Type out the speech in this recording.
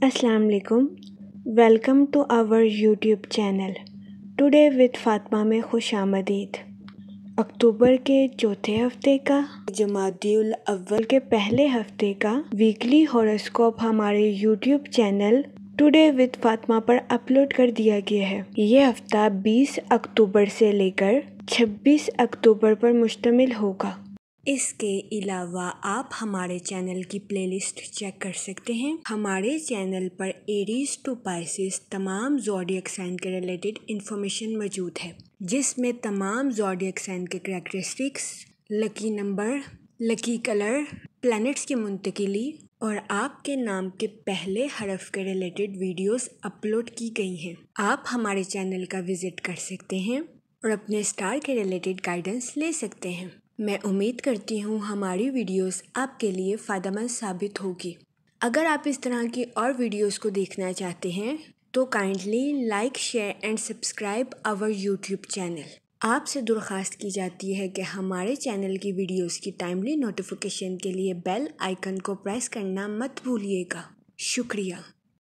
अस्सलाम वालेकुम। Welcome to our YouTube channel today with Fatima में खुश आमदीद। अक्टूबर के चौथे हफ्ते का जमादिउल अव्वल के पहले हफ्ते का वीकली हॉरोस्कोप हमारे YouTube channel today with Fatima पर अपलोड कर दिया गया है। ये हफ्ता 20 अक्टूबर से लेकर 26 अक्टूबर पर मुश्तमिल होगा। इसके अलावा आप हमारे चैनल की प्लेलिस्ट चेक कर सकते हैं। हमारे चैनल पर एरीज टू पाइसेस तमाम ज़ोडिएक साइन के रिलेटेड इन्फॉर्मेशन मौजूद है, जिसमें तमाम ज़ोडिएक साइन के characteristics, lucky number, lucky colour, planets की मुंतकिली और आपके नाम के पहले हरफ के रिलेटेड वीडियोस अपलोड की गई हैं। आप हमारे चैनल का विज़िट कर सकते हैं और अपने स्टार के रिलेटेड गाइडेंस ले सकते हैं। मैं उम्मीद करती हूँ हमारी वीडियोस आपके लिए फ़ायदेमंद साबित होगी। अगर आप इस तरह की और वीडियोस को देखना चाहते हैं तो kindly like, share and subscribe our YouTube channel. आपसे दरख्वास्त की जाती है कि हमारे चैनल की वीडियोस की टाइमली नोटिफिकेशन के लिए बेल आइकन को प्रेस करना मत भूलिएगा। शुक्रिया।